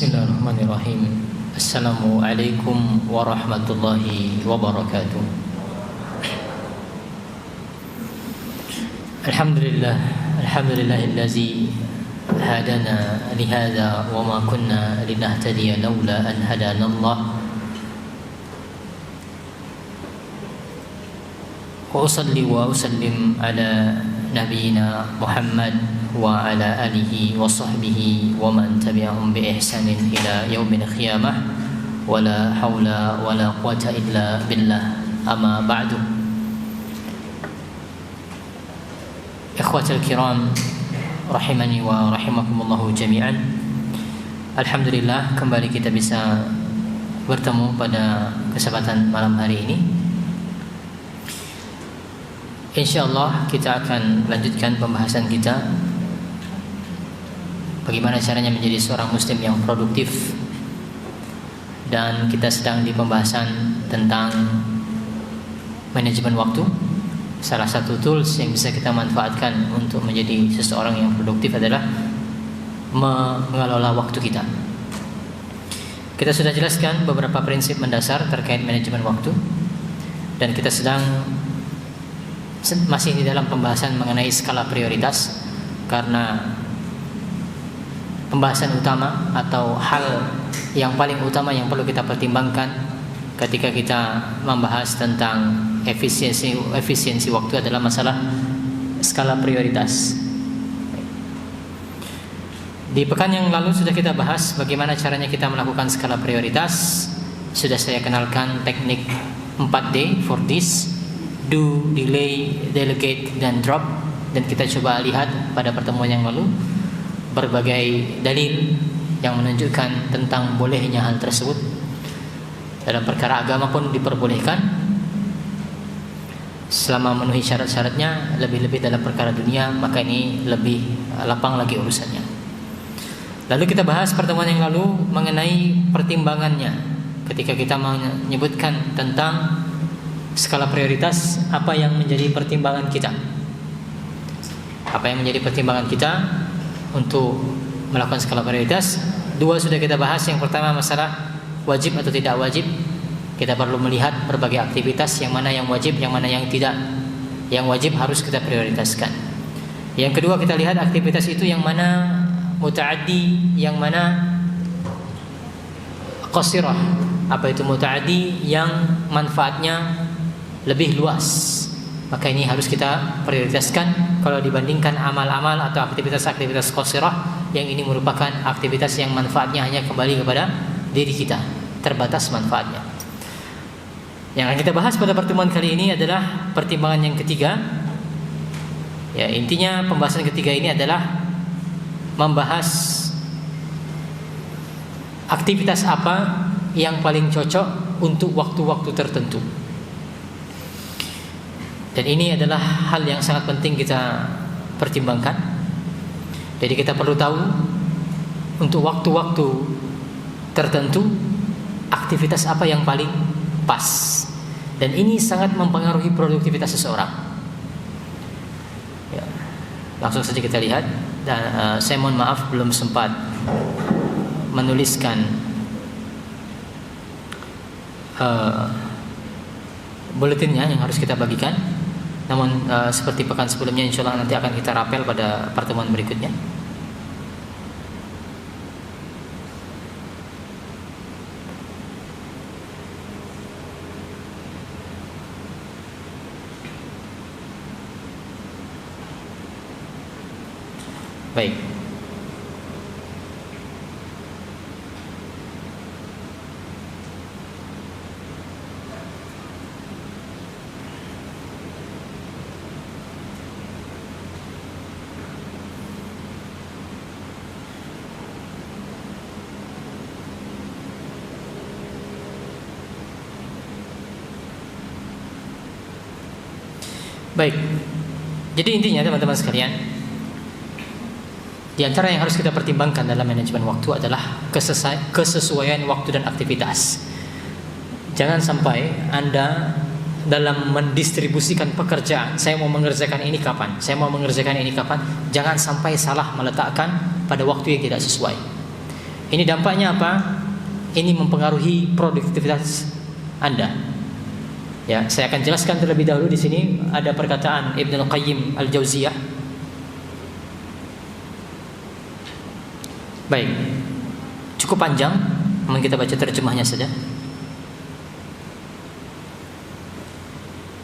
Bismillahirrahmanirrahim. Assalamualaikum warahmatullahi wabarakatuh. Alhamdulillah, alhamdulillahillazi hadana lihada wa ma kunna linahtadiya laula an hadana Allah. Wa usalli wa usallim ala nabiyyina Muhammad wa ala alihi wa sahbihi wa man tabi'ahum bi ihsanin ila yaumil qiyamah wa la haula wa la quwata illa billah, amma ba'du. Ikhwatal kiram rahimani wa rahimakumullah jami'an. Alhamdulillah, kembali kita bisa bertemu pada kesempatan malam hari ini. InsyaAllah kita akan lanjutkan pembahasan kita bagaimana caranya menjadi seorang muslim yang produktif. Dan kita sedang di pembahasan tentang manajemen waktu. Salah satu tools yang bisa kita manfaatkan untuk menjadi seseorang yang produktif adalah mengelola waktu kita. Kita sudah jelaskan beberapa prinsip mendasar terkait manajemen waktu, dan kita sedang masih di dalam pembahasan mengenai skala prioritas, karena pembahasan utama atau hal yang paling utama yang perlu kita pertimbangkan ketika kita membahas tentang efisiensi waktu adalah masalah skala prioritas. Di pekan yang lalu sudah kita bahas bagaimana caranya kita melakukan skala prioritas. Sudah saya kenalkan teknik 4D, 4Ds: do, delay, delegate, dan drop. Dan kita coba lihat pada pertemuan yang lalu berbagai dalil yang menunjukkan tentang bolehnya hal tersebut. Dalam perkara agama pun diperbolehkan selama memenuhi syarat-syaratnya. Lebih-lebih dalam perkara dunia, maka ini lebih lapang lagi urusannya. Lalu kita bahas pertemuan yang lalu mengenai pertimbangannya. Ketika kita menyebutkan tentang skala prioritas, apa yang menjadi pertimbangan kita? Apa yang menjadi pertimbangan kita untuk melakukan skala prioritas? Dua sudah kita bahas. Yang pertama masalah wajib atau tidak wajib. Kita perlu melihat berbagai aktivitas, yang mana yang wajib, yang mana yang tidak. Yang wajib harus kita prioritaskan. Yang kedua kita lihat aktivitas itu yang mana muta'addi, yang mana qasirah. Apa itu muta'addi? Yang manfaatnya lebih luas, maka ini harus kita prioritaskan kalau dibandingkan amal-amal atau aktivitas-aktivitas qasirah yang ini merupakan aktivitas yang manfaatnya hanya kembali kepada diri kita, terbatas manfaatnya. Yang akan kita bahas pada pertemuan kali ini adalah pertimbangan yang ketiga. Ya, intinya pembahasan ketiga ini adalah membahas aktivitas apa yang paling cocok untuk waktu-waktu tertentu. Dan ini adalah hal yang sangat penting kita pertimbangkan. Jadi kita perlu tahu untuk waktu-waktu tertentu aktivitas apa yang paling pas. Dan ini sangat mempengaruhi produktivitas seseorang. Ya, langsung saja kita lihat. Dan saya mohon maaf belum sempat menuliskan buletinnya yang harus kita bagikan. Namun seperti pekan sebelumnya, insya Allah nanti akan kita rapel pada pertemuan berikutnya. Baik. Baik. Jadi intinya teman-teman sekalian, di antara yang harus kita pertimbangkan dalam manajemen waktu adalah kesesuaian waktu dan aktivitas. Jangan sampai Anda dalam mendistribusikan pekerjaan, saya mau mengerjakan ini kapan, saya mau mengerjakan ini kapan, jangan sampai salah meletakkan pada waktu yang tidak sesuai. Ini dampaknya apa? Ini mempengaruhi produktivitas Anda. Ya, saya akan jelaskan terlebih dahulu di sini ada perkataan Ibnu Qayyim Al-Jauziyah. Baik. Cukup panjang, namun kita baca terjemahnya saja.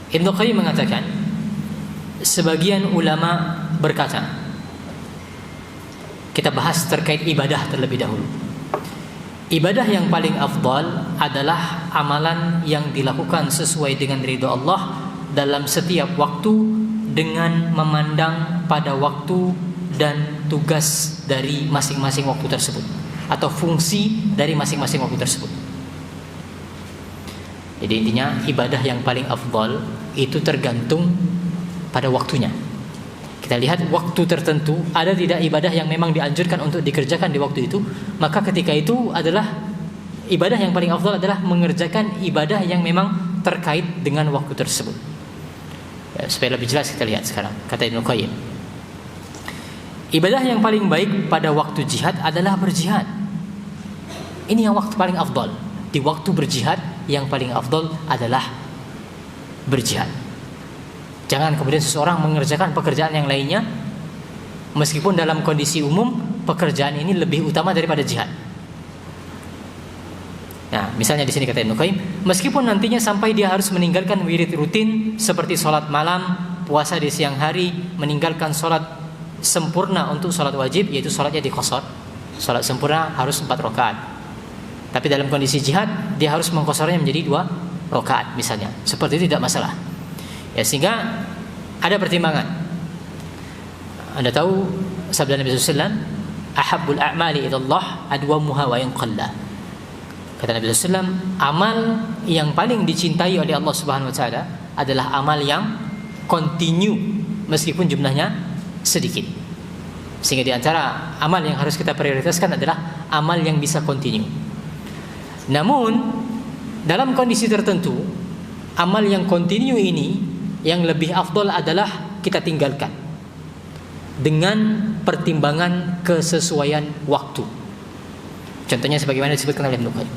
Ibnu Qayyim mengatakan, sebagian ulama berkata, kita bahas terkait ibadah terlebih dahulu. Ibadah yang paling afdal adalah amalan yang dilakukan sesuai dengan ridha Allah dalam setiap waktu dengan memandang pada waktu dan tugas dari masing-masing waktu tersebut atau fungsi dari masing-masing waktu tersebut. Jadi intinya ibadah yang paling afdal itu tergantung pada waktunya. Kita lihat waktu tertentu, ada tidak ibadah yang memang dianjurkan untuk dikerjakan di waktu itu, maka ketika itu adalah ibadah yang paling afdal adalah mengerjakan ibadah yang memang terkait dengan waktu tersebut. Ya, supaya lebih jelas kita lihat sekarang, kata Ibnu Qayyim. Ibadah yang paling baik pada waktu jihad adalah berjihad. Ini yang waktu paling afdal. Di waktu berjihad yang paling afdal adalah berjihad. Jangan kemudian seseorang mengerjakan pekerjaan yang lainnya meskipun dalam kondisi umum pekerjaan ini lebih utama daripada jihad. Nah, misalnya di sini kata Ibnu Qayyim, meskipun nantinya sampai dia harus meninggalkan wirid rutin seperti sholat malam, puasa di siang hari, meninggalkan sholat sempurna untuk sholat wajib, yaitu sholatnya diqashar. Sholat sempurna harus 4 rakaat. Tapi dalam kondisi jihad dia harus mengqasharnya menjadi 2 rakaat misalnya. Seperti itu tidak masalah. Ya, sehingga ada pertimbangan. Anda tahu sabda Nabi SAW, ahabbul a'mali ilallah adwamuha wa in qalla. Kata Nabi SAW, amal yang paling dicintai oleh Allah Subhanahu Wa Taala adalah amal yang continue meskipun jumlahnya sedikit. Sehingga di antara amal yang harus kita prioritaskan adalah amal yang bisa continue. Namun dalam kondisi tertentu, amal yang continue ini yang lebih afdal adalah kita tinggalkan dengan pertimbangan kesesuaian waktu. Contohnya sebagaimana disebutkan oleh Ibnu Qayyim.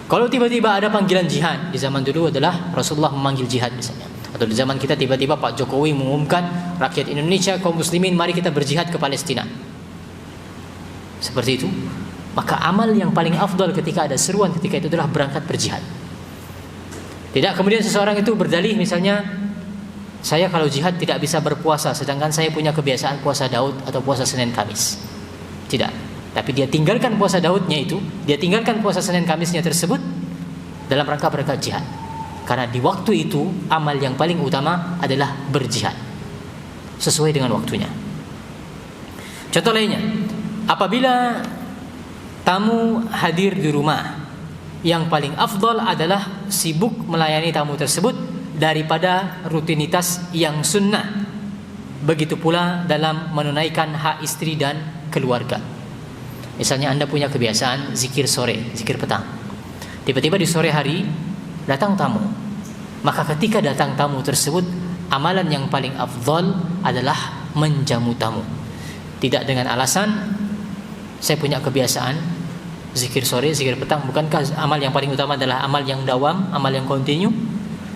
Kalau tiba-tiba ada panggilan jihad, di zaman dulu adalah Rasulullah memanggil jihad misalnya. Atau di zaman kita tiba-tiba Pak Jokowi mengumumkan, rakyat Indonesia, kaum muslimin, mari kita berjihad ke Palestina. Seperti itu. Maka amal yang paling afdal ketika ada seruan ketika itu adalah berangkat berjihad. Tidak kemudian seseorang itu berdalih misalnya, saya kalau jihad tidak bisa berpuasa, sedangkan saya punya kebiasaan puasa Daud atau puasa Senin Kamis. Tidak. Tapi dia tinggalkan puasa Daudnya itu, dia tinggalkan puasa Senin Kamisnya tersebut dalam rangka berangkat jihad. Karena di waktu itu amal yang paling utama adalah berjihad sesuai dengan waktunya. Contoh lainnya, apabila tamu hadir di rumah, yang paling afdal adalah sibuk melayani tamu tersebut daripada rutinitas yang sunnah. Begitu pula dalam menunaikan hak istri dan keluarga. Misalnya Anda punya kebiasaan zikir sore, zikir petang. Tiba-tiba di sore hari datang tamu. Maka ketika datang tamu tersebut, amalan yang paling afdal adalah menjamu tamu. Tidak dengan alasan saya punya kebiasaan zikir sore, zikir petang. Bukankah amal yang paling utama adalah amal yang dawam, amal yang kontinu?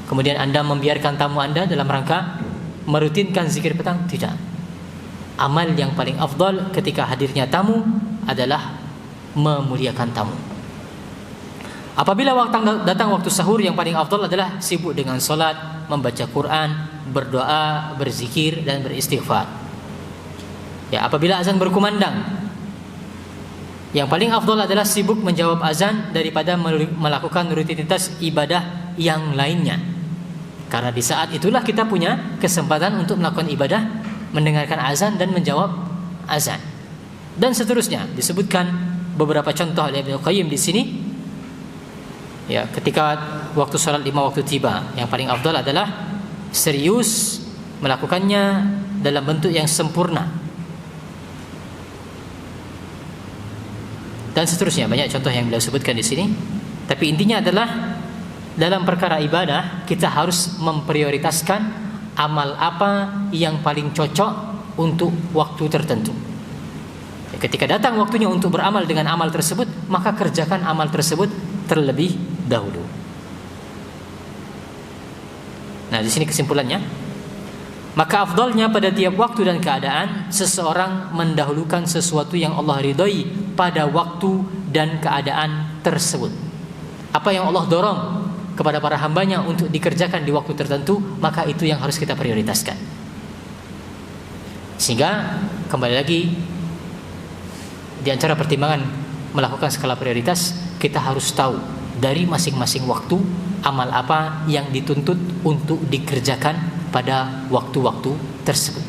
Kemudian Anda membiarkan tamu Anda dalam rangka merutinkan zikir petang? Tidak. Amal yang paling afdal ketika hadirnya tamu adalah memuliakan tamu. Apabila datang waktu sahur, yang paling afdal adalah sibuk dengan solat, membaca Quran, berdoa, berzikir dan beristighfar. Ya, apabila azan berkumandang, yang paling afdal adalah sibuk menjawab azan daripada melakukan rutinitas ibadah yang lainnya. Karena di saat itulah kita punya kesempatan untuk melakukan ibadah, mendengarkan azan dan menjawab azan. Dan seterusnya disebutkan beberapa contoh oleh Ibnu Qayyim di sini. Ya, ketika waktu salat 5 waktu tiba, yang paling afdal adalah serius melakukannya dalam bentuk yang sempurna. Dan seterusnya, banyak contoh yang beliau sebutkan di sini. Tapi intinya adalah dalam perkara ibadah kita harus memprioritaskan amal apa yang paling cocok untuk waktu tertentu. Ketika datang waktunya untuk beramal dengan amal tersebut, maka kerjakan amal tersebut terlebih dahulu. Nah, di sini kesimpulannya, maka afdalnya pada tiap waktu dan keadaan seseorang mendahulukan sesuatu yang Allah ridhoi pada waktu dan keadaan tersebut. Apa yang Allah dorong kepada para hambanya untuk dikerjakan di waktu tertentu, maka itu yang harus kita prioritaskan. Sehingga kembali lagi, di antara pertimbangan melakukan skala prioritas, kita harus tahu dari masing-masing waktu amal apa yang dituntut untuk dikerjakan pada waktu-waktu tersebut.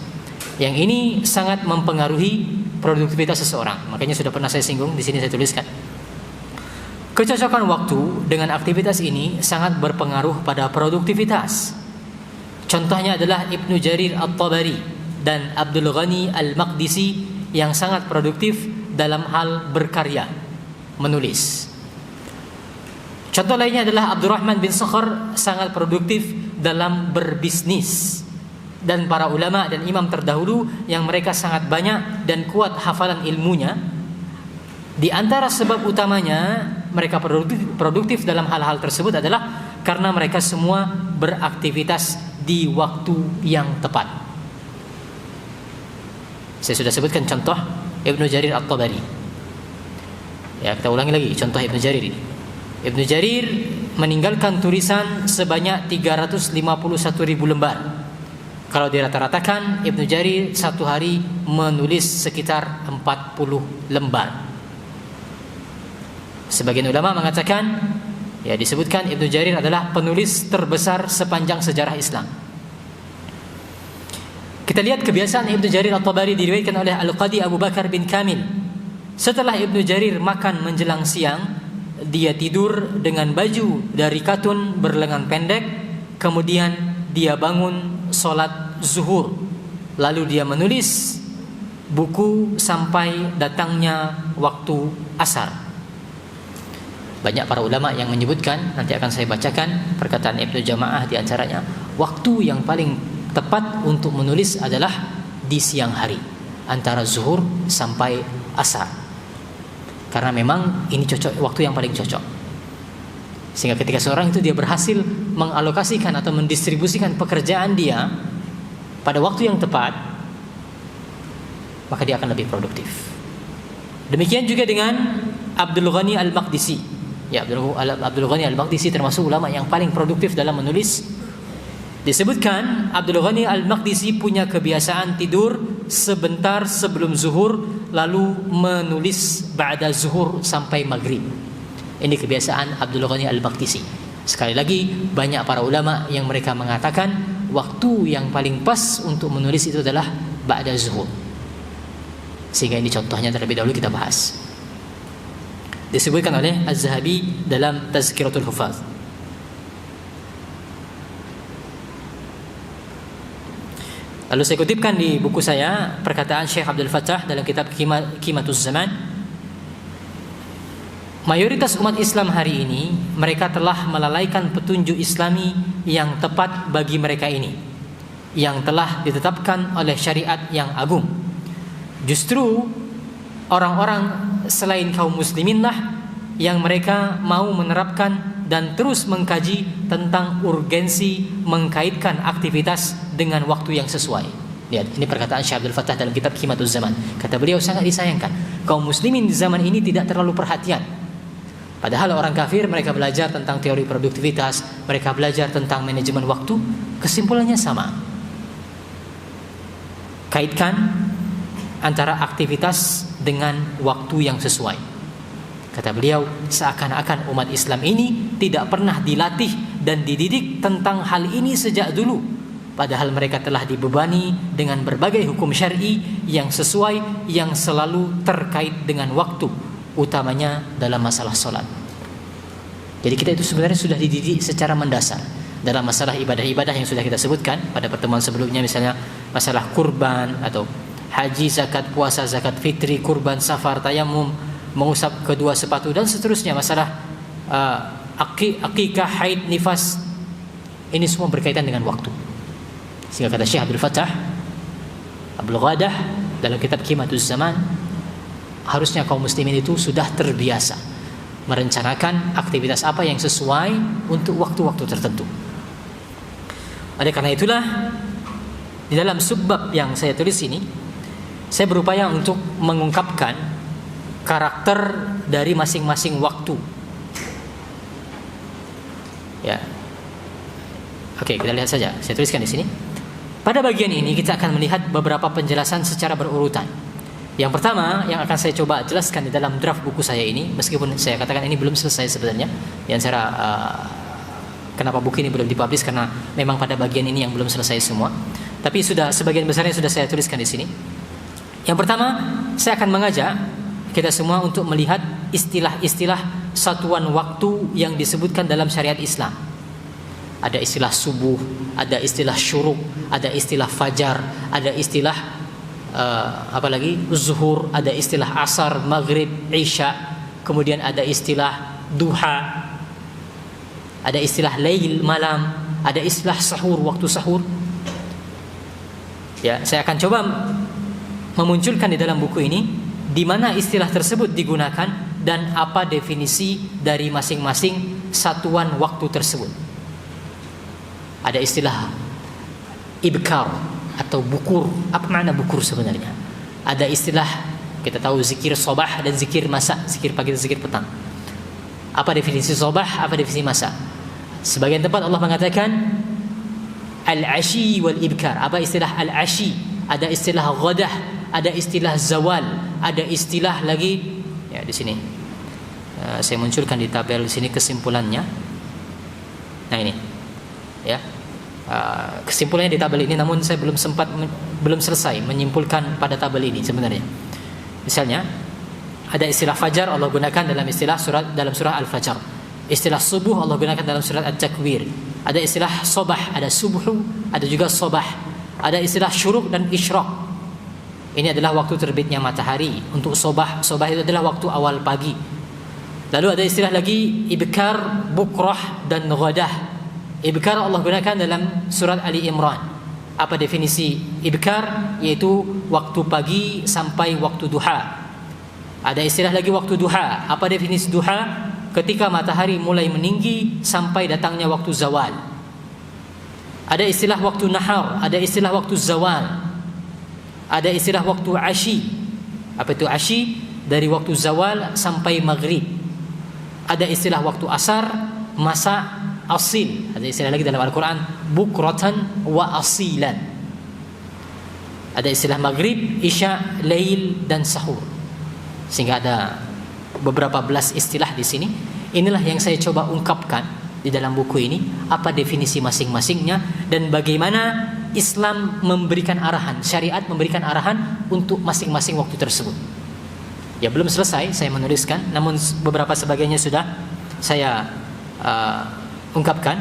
Yang ini sangat mempengaruhi produktivitas seseorang. Makanya sudah pernah saya singgung, di sini saya tuliskan. Kecocokan waktu dengan aktivitas ini sangat berpengaruh pada produktivitas. Contohnya adalah Ibnu Jarir At-Tabari dan Abdul Ghani Al-Maqdisi yang sangat produktif dalam hal berkarya, menulis. Contoh lainnya adalah Abdurrahman bin Sakhar, sangat produktif dalam berbisnis. Dan para ulama dan imam terdahulu yang mereka sangat banyak dan kuat hafalan ilmunya, di antara sebab utamanya mereka produktif dalam hal-hal tersebut adalah karena mereka semua beraktivitas di waktu yang tepat. Saya sudah sebutkan contoh Ibnu Jarir At-Tabari. Ya, kita ulangi lagi contoh Ibnu Jarir ini. Ibnu Jarir meninggalkan tulisan sebanyak 351.000 lembar. Kalau dirata-ratakan, Ibnu Jarir satu hari menulis sekitar 40 lembar. Sebagian ulama mengatakan, ya disebutkan Ibnu Jarir adalah penulis terbesar sepanjang sejarah Islam. Kita lihat kebiasaan Ibnu Jarir At-Tabari diriwayatkan oleh Al-Qadi Abu Bakar bin Kamil. Setelah Ibnu Jarir makan menjelang siang, dia tidur dengan baju dari katun berlengan pendek. Kemudian dia bangun sholat zuhur, lalu dia menulis buku sampai datangnya waktu asar. Banyak para ulama yang menyebutkan, nanti akan saya bacakan perkataan Ibnu Jamaah di antaranya, waktu yang paling tepat untuk menulis adalah di siang hari, antara zuhur sampai asar. Karena memang ini cocok, waktu yang paling cocok. Sehingga ketika seorang itu dia berhasil mengalokasikan atau mendistribusikan pekerjaan dia pada waktu yang tepat, maka dia akan lebih produktif. Demikian juga dengan Abdul Ghani Al-Maqdisi. Ya, Abdul Ghani Al-Maqdisi termasuk ulama yang paling produktif dalam menulis. Disebutkan Abdul Ghani Al-Maqdisi punya kebiasaan tidur sebentar sebelum zuhur, lalu menulis ba'da zuhur sampai maghrib. Ini kebiasaan Abdul Ghani Al-Maqdisi. Sekali lagi, banyak para ulama yang mereka mengatakan waktu yang paling pas untuk menulis itu adalah ba'da zuhur. Sehingga ini contohnya terlebih dahulu kita bahas. Disebutkan oleh Az-Zahabi dalam Tazkiratul Hufaz. Lalu saya kutipkan di buku saya perkataan Syekh Abdul Fattah dalam kitab Qimatuz Zaman. Mayoritas umat Islam hari ini, mereka telah melalaikan petunjuk Islami yang tepat bagi mereka ini, yang telah ditetapkan oleh syariat yang agung. Justru orang-orang selain kaum musliminlah yang mereka mau menerapkan dan terus mengkaji tentang urgensi mengkaitkan aktivitas dengan waktu yang sesuai. Lihat, ini perkataan Syekh Abdul Fattah dalam kitab Qimatuz Zaman. Kata beliau, sangat disayangkan kaum muslimin di zaman ini tidak terlalu perhatian. Padahal orang kafir mereka belajar tentang teori produktivitas, mereka belajar tentang manajemen waktu, kesimpulannya sama. Kaitkan antara aktivitas dengan waktu yang sesuai. Kata beliau, seakan-akan umat Islam ini tidak pernah dilatih dan dididik tentang hal ini sejak dulu. Padahal mereka telah dibebani dengan berbagai hukum syar'i yang sesuai, yang selalu terkait dengan waktu, utamanya dalam masalah sholat. Jadi kita itu sebenarnya sudah dididik secara mendasar dalam masalah ibadah-ibadah yang sudah kita sebutkan pada pertemuan sebelumnya, misalnya masalah kurban atau haji, zakat, puasa, zakat fitri, kurban, safar, tayamum, mengusap kedua sepatu dan seterusnya, masalah akikah, haid, nifas. Ini semua berkaitan dengan waktu. Sehingga kata Syekh Abdul Fattah Abdul Ghadah dalam kitab Qimatuz Zaman, harusnya kaum muslimin itu sudah terbiasa merencanakan aktivitas apa yang sesuai untuk waktu-waktu tertentu. Oleh karena itulah, di dalam subbab yang saya tulis ini, saya berupaya untuk mengungkapkan karakter dari masing-masing waktu. Ya. Oke, kita lihat saja. Saya tuliskan di sini. Pada bagian ini kita akan melihat beberapa penjelasan secara berurutan. Yang pertama yang akan saya coba jelaskan di dalam draft buku saya ini, meskipun saya katakan ini belum selesai sebenarnya, yang saya kenapa buku ini belum dipublish, karena memang pada bagian ini yang belum selesai semua. Tapi sudah sebagian besarnya sudah saya tuliskan di sini. Yang pertama, saya akan mengajak kita semua untuk melihat istilah-istilah satuan waktu yang disebutkan dalam syariat Islam. Ada istilah subuh, ada istilah syuruk, ada istilah fajar, ada istilah zuhur, ada istilah asar, maghrib, isya, kemudian ada istilah duha, ada istilah lail, malam, ada istilah sahur, waktu sahur. Ya, saya akan coba memunculkan di dalam buku ini di mana istilah tersebut digunakan dan apa definisi dari masing-masing satuan waktu tersebut. Ada istilah ibkar atau bukur. Apa makna bukur sebenarnya? Ada istilah, kita tahu zikir sobah dan zikir masa, zikir pagi dan zikir petang. Apa definisi sobah, apa definisi masa? Sebagian tempat Allah mengatakan al-ashi wal ibkar. Apa istilah al-ashi? Ada istilah ghadah, ada istilah zawal, ada istilah lagi ya di sini. Saya munculkan di tabel di sini kesimpulannya. Nah ini. Ya. Kesimpulannya di tabel ini, namun saya belum selesai menyimpulkan pada tabel ini sebenarnya. Misalnya ada istilah fajar Allah gunakan dalam surah Al-Fajr. Istilah subuh Allah gunakan dalam surat At-Takwir. Ada istilah sobah, ada subuh, ada juga sobah. Ada istilah syuruk dan isyraq. Ini adalah waktu terbitnya matahari. Untuk sobah itu adalah waktu awal pagi. Lalu ada istilah lagi ibkar, bukrah dan ghadah. Ibkar Allah gunakan dalam surat Ali Imran. Apa definisi ibkar? Yaitu waktu pagi sampai waktu duha. Ada istilah lagi waktu duha. Apa definisi duha? Ketika matahari mulai meninggi sampai datangnya waktu zawal. Ada istilah waktu nahar, ada istilah waktu zawal. Ada istilah waktu ashi. Apa itu ashi? Dari waktu zawal sampai maghrib. Ada istilah waktu asar, masa, asil. Ada istilah lagi dalam Al-Quran, bukratan wa asilan. Ada istilah maghrib, isya, lail dan sahur. Sehingga ada beberapa belas istilah di sini. Inilah yang saya coba ungkapkan di dalam buku ini, apa definisi masing-masingnya dan bagaimana Islam memberikan arahan, syariat memberikan arahan untuk masing-masing waktu tersebut. Ya belum selesai saya menuliskan, namun beberapa sebagiannya sudah saya ungkapkan.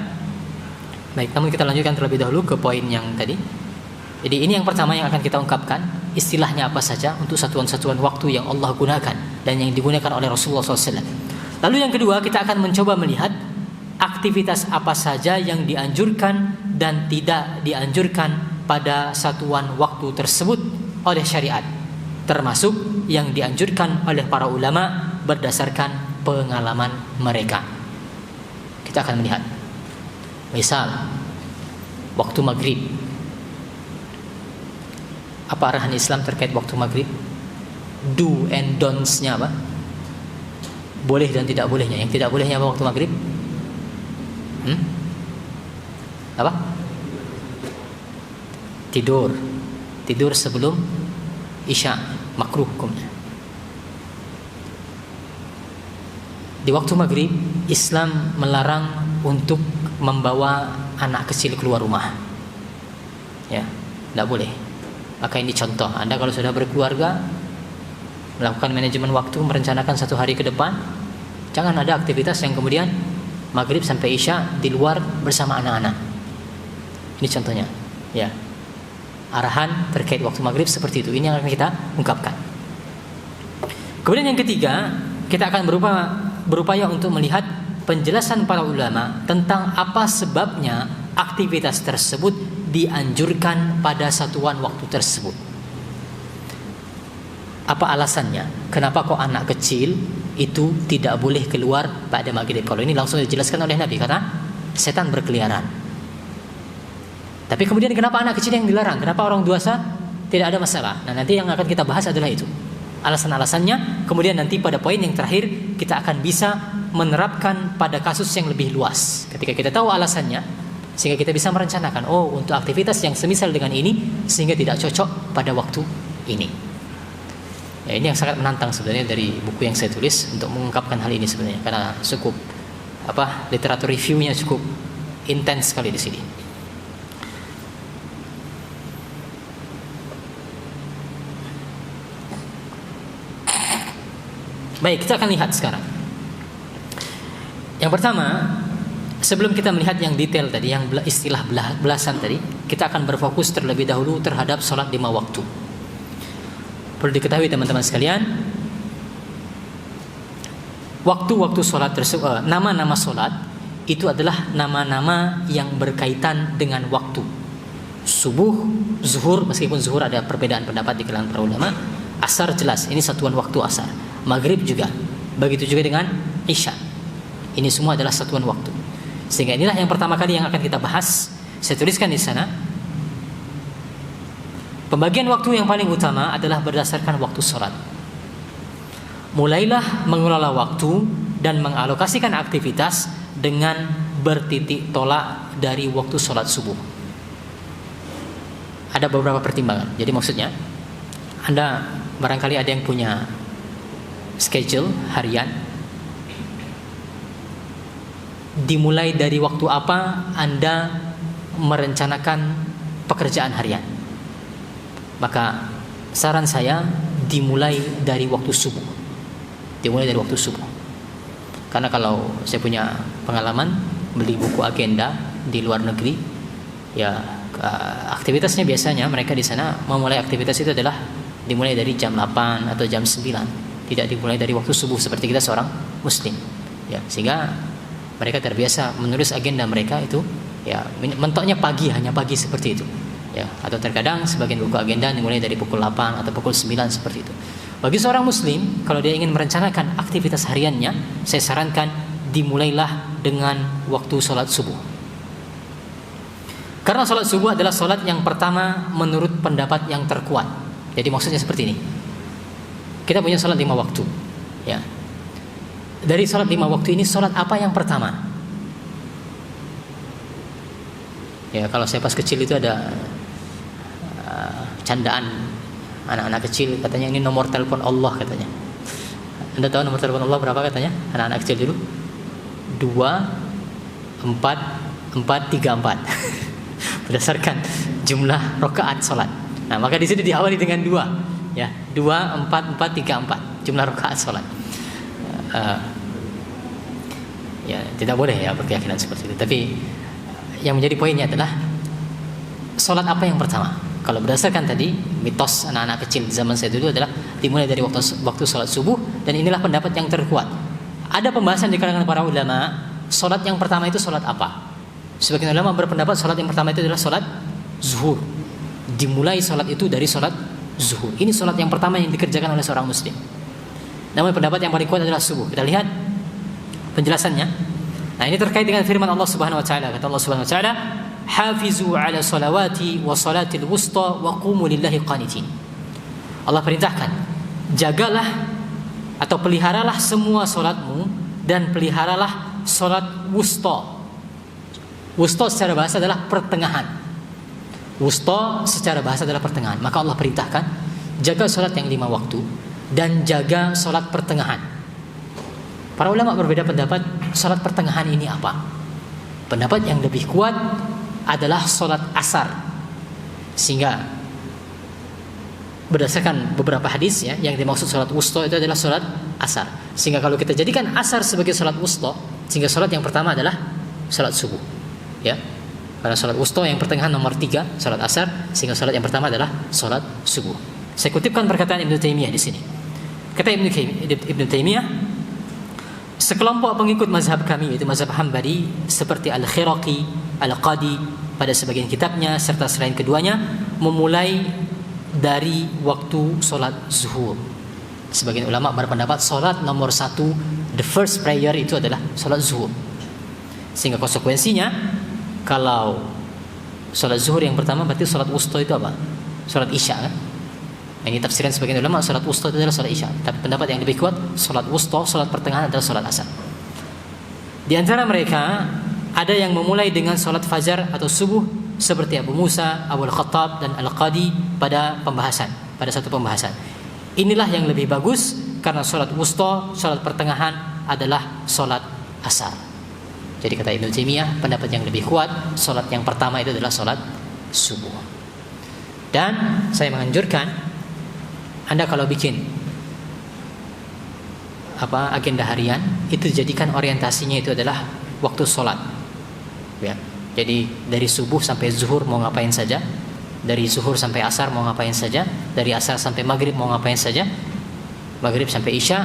Baik, namun kita lanjutkan terlebih dahulu ke poin yang tadi. Jadi ini yang pertama yang akan kita ungkapkan, istilahnya apa saja untuk satuan-satuan waktu yang Allah gunakan dan yang digunakan oleh Rasulullah SAW. Lalu yang kedua, kita akan mencoba melihat aktivitas apa saja yang dianjurkan dan tidak dianjurkan pada satuan waktu tersebut oleh syariat, termasuk yang dianjurkan oleh para ulama berdasarkan pengalaman mereka. Kita akan melihat, misal waktu maghrib. Apa arahan Islam terkait waktu maghrib? Do and don'ts-nya apa? Boleh dan tidak bolehnya. Yang tidak bolehnya apa waktu maghrib? Apa? Tidur sebelum isya, makruh hukumnya. Di waktu maghrib, Islam melarang untuk membawa anak kecil keluar rumah. Ya, tidak boleh. Maka ini contoh, Anda kalau sudah berkeluarga, melakukan manajemen waktu, merencanakan satu hari ke depan, jangan ada aktivitas yang kemudian maghrib sampai isya di luar bersama anak-anak. Ini contohnya, ya. Arahan terkait waktu maghrib seperti itu. Ini yang akan kita ungkapkan. Kemudian yang ketiga, kita akan berupaya untuk melihat penjelasan para ulama tentang apa sebabnya aktivitas tersebut dianjurkan pada satuan waktu tersebut. Apa alasannya? Kenapa kok anak kecil itu tidak boleh keluar pada maghrib? Kalau ini langsung dijelaskan oleh Nabi, karena setan berkeliaran. Tapi kemudian kenapa anak kecil yang dilarang? Kenapa orang dewasa tidak ada masalah? Nah, nanti yang akan kita bahas adalah itu, alasan-alasannya. Kemudian nanti pada poin yang terakhir kita akan bisa menerapkan pada kasus yang lebih luas. Ketika kita tahu alasannya, sehingga kita bisa merencanakan, oh, untuk aktivitas yang semisal dengan ini sehingga tidak cocok pada waktu ini. Ya, ini yang sangat menantang sebenarnya dari buku yang saya tulis untuk mengungkapkan hal ini sebenarnya, karena cukup literatur reviewnya cukup intens sekali di sini. Baik, kita akan lihat sekarang. Yang pertama, sebelum kita melihat yang detail tadi, yang istilah belasan tadi, kita akan berfokus terlebih dahulu terhadap sholat 5 waktu. Perlu diketahui teman-teman sekalian, waktu-waktu sholat tersebut, nama-nama sholat itu adalah nama-nama yang berkaitan dengan waktu. Subuh, zuhur, meskipun zuhur ada perbedaan pendapat di kalangan para ulama. Asar jelas, ini satuan waktu asar. Maghrib juga, begitu juga dengan isya. Ini semua adalah satuan waktu. Sehingga inilah yang pertama kali yang akan kita bahas. Saya tuliskan di sana. Pembagian waktu yang paling utama adalah berdasarkan waktu sholat. Mulailah mengelola waktu dan mengalokasikan aktivitas dengan bertitik tolak dari waktu sholat subuh. Ada beberapa pertimbangan. Jadi maksudnya, Anda barangkali ada yang punya schedule harian. Dimulai dari waktu apa Anda merencanakan pekerjaan harian? Maka saran saya dimulai dari waktu subuh. Dimulai dari waktu subuh. Karena kalau saya punya pengalaman beli buku agenda di luar negeri, ya aktivitasnya biasanya mereka di sana memulai aktivitas itu adalah dimulai dari jam 8 atau jam 9. Tidak dimulai dari waktu subuh seperti kita seorang muslim. Ya, sehingga mereka terbiasa menulis agenda mereka itu, ya, mentoknya pagi, hanya pagi seperti itu. Ya, atau terkadang sebagian buku agenda dimulai dari pukul 8 atau pukul 9 seperti itu. Bagi seorang muslim, kalau dia ingin merencanakan aktivitas hariannya, saya sarankan dimulailah dengan waktu sholat subuh. Karena sholat subuh adalah sholat yang pertama menurut pendapat yang terkuat. Jadi maksudnya seperti ini. Kita punya sholat 5 waktu. Ya. Dari sholat 5 waktu ini, sholat apa yang pertama? Ya, kalau saya pas kecil itu ada candaan anak-anak kecil, katanya ini nomor telepon Allah katanya. Anda tahu nomor telepon Allah berapa katanya? Anak-anak kecil dulu 2 4 4 3 4 berdasarkan jumlah rakaat sholat. Nah, maka di sini diawali dengan 2, ya, 2 4 4 3 4 jumlah rakaat sholat. Ya, tidak boleh ya berkeyakinan seperti itu. Tapi yang menjadi poinnya adalah sholat apa yang pertama? Kalau berdasarkan tadi mitos anak-anak kecil zaman saya dulu adalah dimulai dari waktu sholat subuh, dan inilah pendapat yang terkuat. Ada pembahasan di kalangan para ulama, sholat yang pertama itu sholat apa? Sebagian ulama berpendapat sholat yang pertama itu adalah sholat zuhur. Dimulai sholat itu dari sholat zuhur. Ini sholat yang pertama yang dikerjakan oleh seorang muslim. Namun pendapat yang paling kuat adalah subuh. Kita lihat penjelasannya. Nah, ini terkait dengan firman Allah Subhanahu wa taala. Kata Allah Subhanahu wa taala, "Hafizu 'ala salawati wa salatil wusta wa qumu lillahi qanitin." Allah perintahkan, jagalah atau peliharalah semua salatmu dan peliharalah salat wusta. Wusta secara bahasa adalah pertengahan. Wusta secara bahasa adalah pertengahan. Maka Allah perintahkan, jaga salat yang 5 waktu dan jaga salat pertengahan. Para ulama berbeda pendapat, salat pertengahan ini apa? Pendapat yang lebih kuat adalah salat asar. Sehingga berdasarkan beberapa hadis, ya, yang dimaksud salat wusta itu adalah salat asar. Sehingga kalau kita jadikan asar sebagai salat wusta, sehingga salat yang pertama adalah salat subuh. Ya. Karena salat wusta yang pertengahan nomor 3, salat asar, sehingga salat yang pertama adalah salat subuh. Saya kutipkan perkataan Ibnu Taimiyah di sini. Kata Ibnu Taimiyah, sekelompok pengikut mazhab kami, yaitu mazhab Hambali, seperti Al-Khiraqi, Al-Qadi pada sebagian kitabnya serta selain keduanya, memulai dari waktu sholat zuhur. Sebagian ulama berpendapat salat nomor 1, the first prayer itu adalah salat zuhur. Sehingga konsekuensinya kalau salat zuhur yang pertama berarti salat wusta itu apa? Salat isya kan? Ini tafsiran sebagian ulama, salat wusta itu adalah salat isya. Tapi pendapat yang lebih kuat, salat wusta, salat pertengahan adalah salat asar. Di antara mereka ada yang memulai dengan salat fajar atau subuh seperti Abu Musa, Abu Al-Khattab dan Al-Qadi pada satu pembahasan. Inilah yang lebih bagus karena salat wusta, salat pertengahan adalah salat asar. Jadi kata Ibnu Taimiyah, pendapat yang lebih kuat, salat yang pertama itu adalah salat subuh. Dan saya menganjurkan Anda kalau bikin agenda harian, itu jadikan orientasinya itu adalah waktu salat. Ya. Jadi dari subuh sampai zuhur mau ngapain saja, dari zuhur sampai asar mau ngapain saja, dari asar sampai maghrib mau ngapain saja, maghrib sampai isya,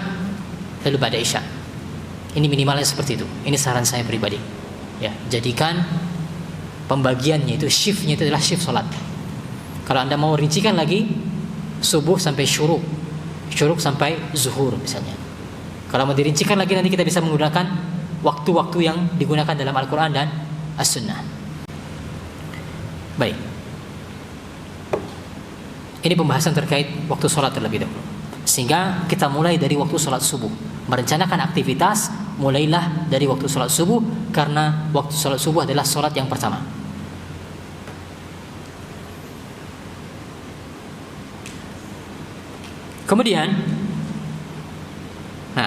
lalu pada isya. Ini minimalnya seperti itu. Ini saran saya pribadi. Ya, jadikan pembagiannya itu, shiftnya itu adalah shift salat. Kalau Anda mau rincikan lagi, subuh sampai syuruk sampai zuhur misalnya. Kalau mau dirincikan lagi, nanti kita bisa menggunakan waktu-waktu yang digunakan dalam Al-Quran dan As-Sunnah. Baik. Ini pembahasan terkait waktu sholat terlebih dahulu. Sehingga kita mulai dari waktu sholat subuh. Merencanakan aktivitas, mulailah dari waktu sholat subuh, karena waktu sholat subuh adalah sholat yang pertama. Kemudian,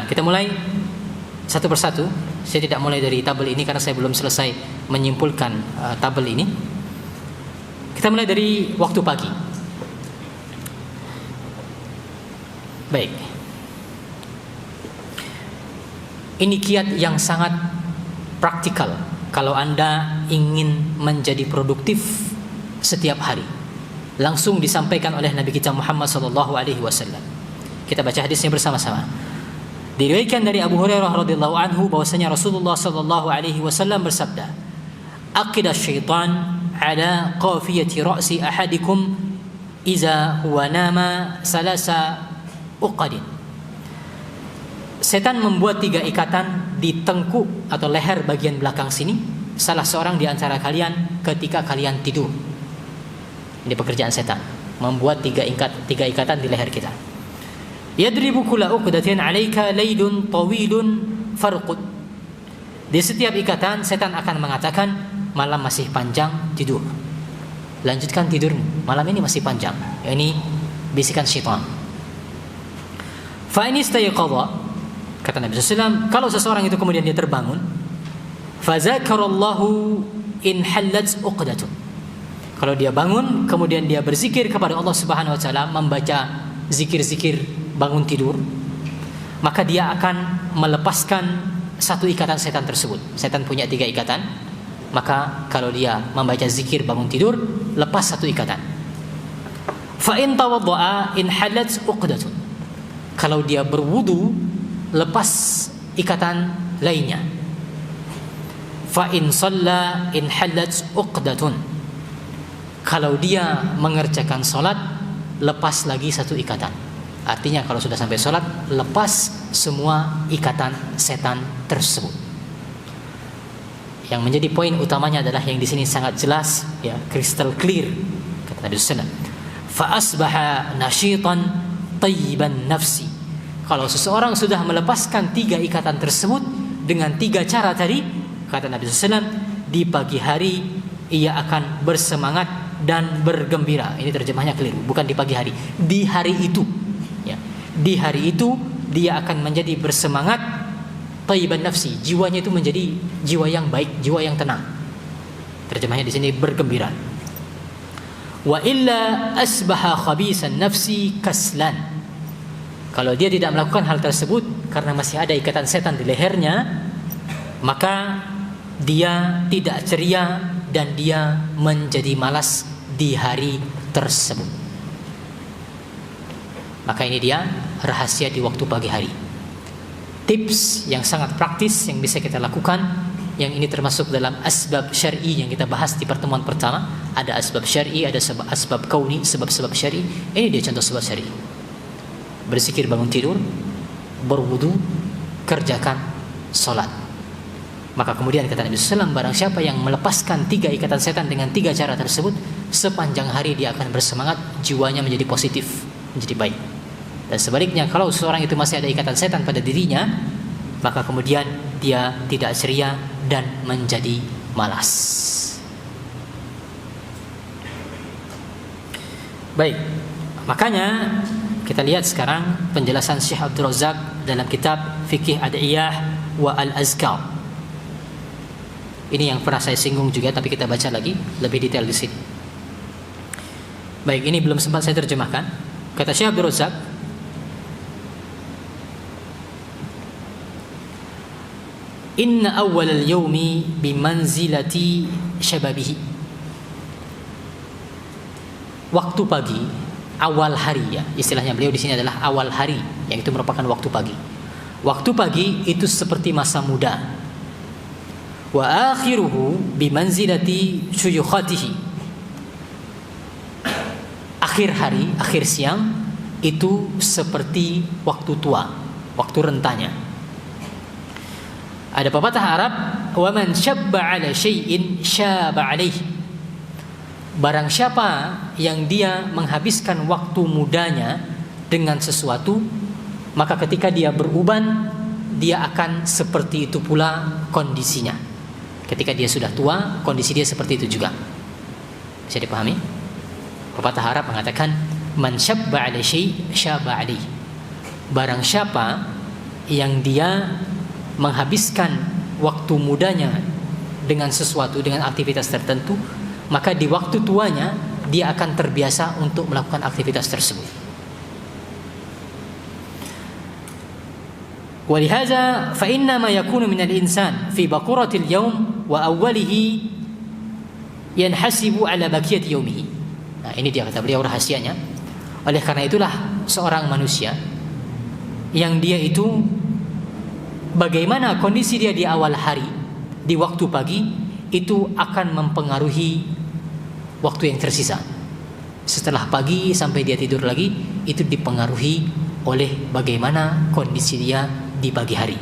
kita mulai satu persatu. Saya tidak mulai dari tabel ini karena saya belum selesai menyimpulkan tabel ini. Kita mulai dari waktu pagi. Baik. Ini kiat yang sangat praktikal kalau Anda ingin menjadi produktif setiap hari. Langsung disampaikan oleh Nabi kita Muhammad SAW. Kita baca hadisnya bersama-sama. Diriwayatkan dari Abu Hurairah radhiyallahu anhu bahwasanya Rasulullah sallallahu alaihi wasallam bersabda, "Aqida syaitan ala qafiyati ra'si ahadikum iza huwa nama salasa uqadin." Setan membuat 3 ikatan di tengkuk atau leher bagian belakang sini salah seorang di antara kalian ketika kalian tidur. Ini pekerjaan setan, membuat 3 ikatan di leher kita. Yadribu kulla uqdatin 'alaika laylun tawilun farqud. Di setiap ikatan setan akan mengatakan, malam masih panjang, tidur. Lanjutkan tidurmu, malam ini masih panjang. Ini bisikan syaitan. Fa in istayqadha, kata Nabi SAW, kalau seseorang itu kemudian dia terbangun, fa zakarallahu in hallat uqdatun. Kalau dia bangun kemudian dia berzikir kepada Allah Subhanahu wa taala, membaca zikir-zikir bangun tidur, maka dia akan melepaskan satu ikatan setan tersebut. Setan punya 3 ikatan, maka kalau dia membaca zikir bangun tidur, lepas satu ikatan. Fa in tawaddaa in halat uqdatun. Kalau dia berwudu, lepas ikatan lainnya. Fa in shalla in halat uqdatun. Kalau dia mengerjakan salat, lepas lagi satu ikatan. Artinya kalau sudah sampai sholat, lepas semua ikatan setan tersebut. Yang menjadi poin utamanya adalah yang di sini sangat jelas, ya, crystal clear, kata Nabi sallallahu alaihi wasallam. Fa asbaha nashitan tayyiban nafsi. Kalau seseorang sudah melepaskan 3 ikatan tersebut dengan 3 cara tadi, kata Nabi sallallahu alaihi wasallam, di pagi hari ia akan bersemangat dan bergembira. Ini terjemahnya keliru, bukan di pagi hari, di hari itu. Di hari itu dia akan menjadi bersemangat, thayyiban nafsi, jiwanya itu menjadi jiwa yang baik, jiwa yang tenang. Terjemahnya di sini bergembira. Wa illa asbaha khabisan nafsi kaslan. Kalau dia tidak melakukan hal tersebut karena masih ada ikatan setan di lehernya, maka dia tidak ceria dan dia menjadi malas di hari tersebut. Maka ini dia rahasia di waktu pagi hari. Tips yang sangat praktis yang bisa kita lakukan, yang ini termasuk dalam asbab syar'i yang kita bahas di pertemuan pertama. Ada asbab syar'i, ada asbab kauni, sebab-sebab syar'i. Ini dia contoh sebab syar'i. Berzikir bangun tidur, berwudu, kerjakan salat. Maka kemudian kata Nabi SAW, barang siapa yang melepaskan 3 ikatan setan dengan 3 cara tersebut, sepanjang hari dia akan bersemangat, jiwanya menjadi positif, menjadi baik. Dan sebaliknya, kalau seorang itu masih ada ikatan setan pada dirinya, maka kemudian dia tidak ceria dan menjadi malas. Baik, makanya kita lihat sekarang penjelasan Syekh Abdul Razak dalam kitab Fiqh Ad'iyah wa Al-Azkar. Ini yang pernah saya singgung juga, tapi kita baca lagi lebih detail di sini. Baik, ini belum sempat saya terjemahkan. Kata Syekh Abdul Razak, inna awwal al-yawmi bimanzilati syababihi. Waktu pagi, awal hari, ya, istilahnya beliau di sini adalah awal hari, yang itu merupakan waktu pagi. Waktu pagi itu seperti masa muda. Wa akhiruhu bimanzilati syuyukhatihi. Akhir hari, akhir siang itu seperti waktu tua, waktu rentanya. Ada pepatah Arab, wa man syabba 'ala syai'in syaba 'alaihi. Barang siapa yang dia menghabiskan waktu mudanya dengan sesuatu, maka ketika dia beruban, dia akan seperti itu pula kondisinya. Ketika dia sudah tua, kondisi dia seperti itu juga. Bisa dipahami? Pepatah Arab mengatakan, man syabba 'ala syai' syaba 'alaihi. Barang siapa yang dia menghabiskan waktu mudanya dengan sesuatu, dengan aktivitas tertentu, maka di waktu tuanya dia akan terbiasa untuk melakukan aktivitas tersebut. ولهذا فإنما يكون من الإنسان في بقرة اليوم وأوله ينحسب على بقية يومه. Nah, ini dia kata beliau rahasianya. Oleh karena itulah seorang manusia yang dia itu bagaimana kondisi dia di awal hari, di waktu pagi, itu akan mempengaruhi waktu yang tersisa. Setelah pagi sampai dia tidur lagi, itu dipengaruhi oleh bagaimana kondisi dia di pagi hari.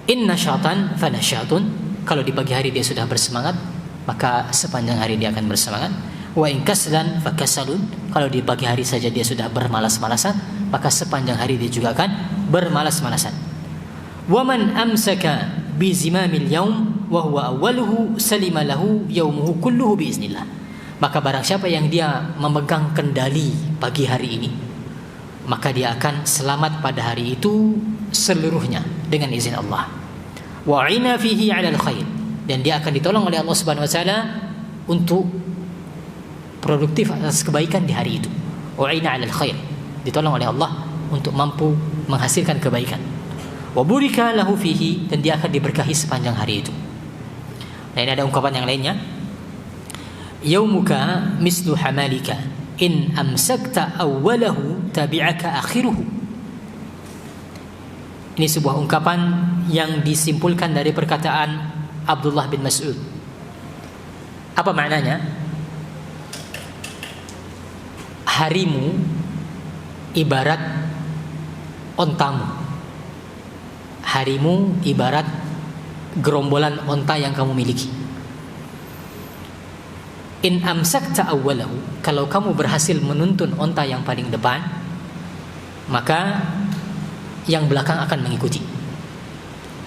In nasyatan fa nasyatun. Kalau di pagi hari dia sudah bersemangat, maka sepanjang hari dia akan bersemangat. Wa in kaslan fa kasalun. Kalau di pagi hari saja dia sudah bermalas-malasan, maka sepanjang hari dia juga akan bermalas-malasan. Wa man amsaka bi zimamil yaum wa huwa awwaluhu salima lahu yaumuhu kulluhu bi iznillah. Maka barang siapa yang dia memegang kendali pagi hari ini, maka dia akan selamat pada hari itu seluruhnya dengan izin Allah. Wa 'ina fihi 'alal khair, dan dia akan ditolong oleh Allah Subhanahu wa taala untuk produktif atas kebaikan di hari itu. Wa 'ina 'alal khair, ditolong oleh Allah untuk mampu menghasilkan kebaikan. Wa burika lahu fihi, dan dia akan diberkahi sepanjang hari itu. Nah, ini ada ungkapan yang lainnya. Yaumuka mislu hamalika in amsakta awwalahu tabi'aka akhiruhu. Ini sebuah ungkapan yang disimpulkan dari perkataan Abdullah bin Mas'ud. Apa maknanya? Harimu ibarat ontamu. Harimu ibarat gerombolan onta yang kamu miliki. In amsakta awwalahu, kalau kamu berhasil menuntun onta yang paling depan, maka yang belakang akan mengikuti.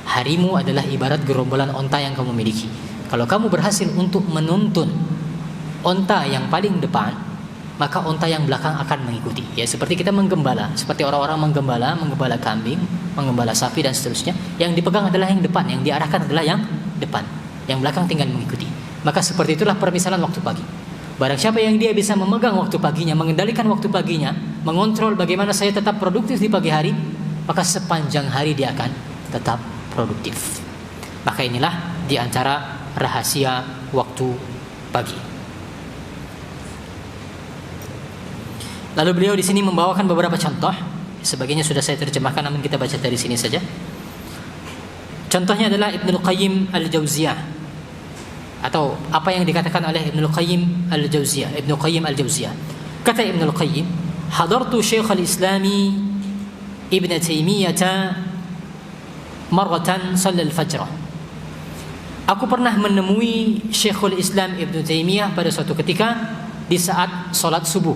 Harimu adalah ibarat gerombolan onta yang kamu miliki. Kalau kamu berhasil untuk menuntun onta yang paling depan, maka onta yang belakang akan mengikuti. Ya, seperti kita menggembala, seperti orang-orang menggembala kambing, menggembala sapi dan seterusnya. Yang dipegang adalah yang depan, yang diarahkan adalah yang depan. Yang belakang tinggal mengikuti. Maka seperti itulah permisalan waktu pagi. Barang siapa yang dia bisa memegang waktu paginya, mengendalikan waktu paginya, mengontrol bagaimana saya tetap produktif di pagi hari, maka sepanjang hari dia akan tetap produktif. Maka inilah di antara rahasia waktu pagi. Lalu beliau di sini membawakan beberapa contoh. Sebagainya sudah saya terjemahkan, namun kita baca dari sini saja. Contohnya adalah Ibnul Qayyim Al-Jauziyah, atau apa yang dikatakan oleh Ibnul Qayyim Al-Jauziyah. Ibnul Qayyim Al-Jauziyah, kata Ibnul Qayyim, hadartu Syekh al-Islam Ibn Taimiyah marratan shalla al-fajr. Aku pernah menemui Syekhul Islam Ibn Taimiyah pada suatu ketika di saat salat subuh.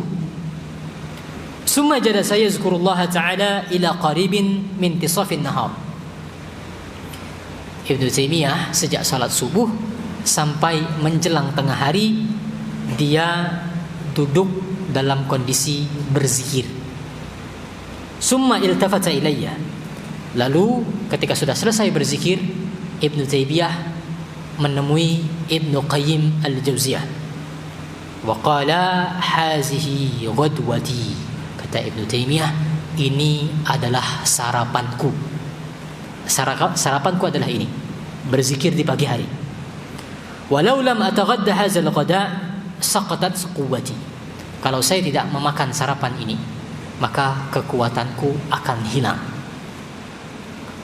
Summa jalasa yazkurullah ta'ala ila qaribin min tisafin nahar. Ibn Taimiyah sejak salat subuh sampai menjelang tengah hari dia duduk dalam kondisi berzikir. Summa iltafata ilayya. Lalu ketika sudah selesai berzikir, Ibn Taimiyah menemui Ibn Qayyim al-Jauziyah. Wa qala hazihi ghadwati. Kata Ibn Taimiyah, ini adalah sarapanku. Sarapanku adalah ini, berzikir di pagi hari. Walau lam ataghadda hadzal ghada saqatat quwwati. Kalau saya tidak memakan sarapan ini, maka kekuatanku akan hilang.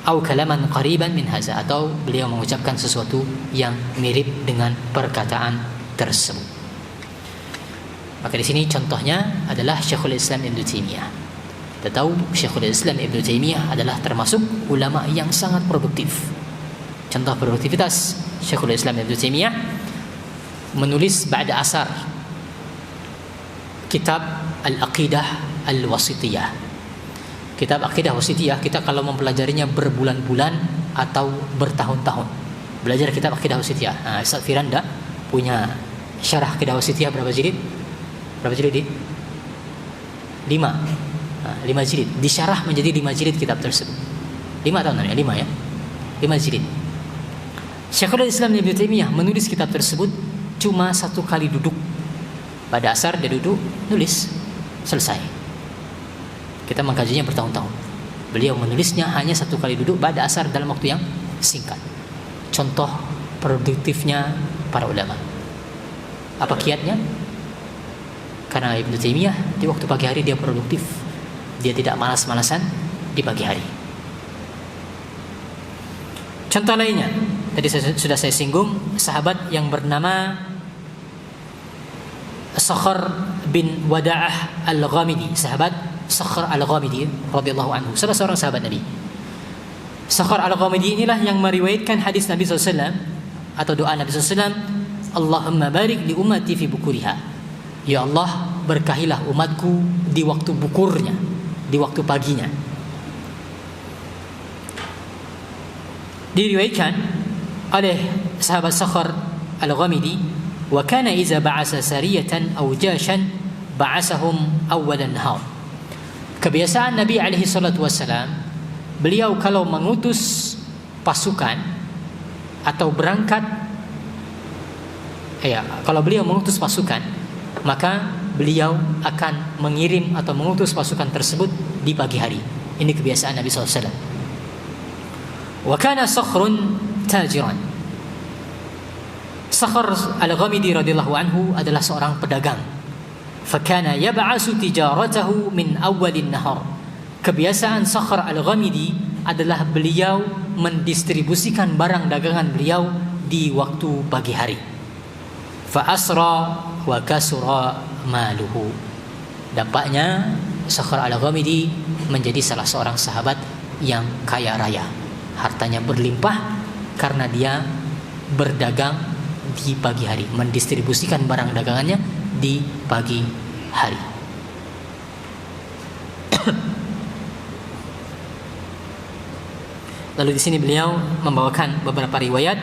Au kalaman qariban min hadza, atau beliau mengucapkan sesuatu yang mirip dengan perkataan tersebut. Maka di sini contohnya adalah Syekhul Islam Ibn Taimiyah. Kita tahu Syekhul Islam Ibn Taimiyah adalah termasuk ulama yang sangat produktif. Contoh produktivitas Syekhul Islam Ibn Taimiyah menulis ba'da asar kitab Al-Aqidah Al-Wasitiyah. Kitab Aqidah Wasitiyah kita kalau mempelajarinya berbulan-bulan atau bertahun-tahun. Belajar kitab Aqidah Wasitiyah. Nah, Ustaz Firanda punya syarah Aqidah Wasitiyah berapa jilid? Berapa jilid? 5. 5 jilid. Disyarah menjadi 5 jilid kitab tersebut. 5 atau 6 ya? 5 ya. 5 jilid. Syekhul Islam Ibn Taimiyah menulis kitab tersebut cuma 1 kali duduk. Pada asar dia duduk, nulis, selesai. Kita mengkajinya bertahun-tahun. Beliau menulisnya hanya 1 kali duduk pada asar dalam waktu yang singkat. Contoh produktifnya para ulama. Apa kiatnya? Karena Ibn Taimiyah di waktu pagi hari dia produktif. Dia tidak malas-malasan di pagi hari. Contoh lainnya, tadi sudah saya singgung, sahabat yang bernama Sakhr bin Wada'ah Al-Ghamidi, sahabat Sakhr Al-Ghamidi radhiyallahu anhu, salah seorang sahabat Nabi. Sakhr Al-Ghamidi inilah yang meriwayatkan hadis Nabi SAW atau doa Nabi SAW, Allahumma barik li ummati fi bukuriha. Ya Allah, berkahilah umatku di waktu bukurnya, di waktu paginya. Diriwayatkan oleh sahabat Sakhr Al-Ghamidi, wa kana iza ba'asa sariyatan aw jashan ba'asahum awwal an-nahar. Kebiasaan Nabi alaihi salatu wasalam, beliau kalau mengutus pasukan atau berangkat, kalau beliau mengutus pasukan, maka beliau akan mengirim atau mengutus pasukan tersebut di pagi hari. Ini kebiasaan Nabi SAW. Wa kana Sakhrun tajiran. Sakhr Al-Ghamidi radhiyallahu anhu adalah seorang pedagang. Fakana yab'asu tijaratahu min awwalin nahar. Kebiasaan Sakhr Al-Ghamidi adalah beliau mendistribusikan barang dagangan beliau di waktu pagi hari. Fa asra wa kasura maluhu. Dampaknya Sakhr Al-Ghamidi menjadi salah seorang sahabat yang kaya raya. Hartanya berlimpah karena dia berdagang di pagi hari, mendistribusikan barang dagangannya di pagi hari. Lalu di sini beliau membawakan beberapa riwayat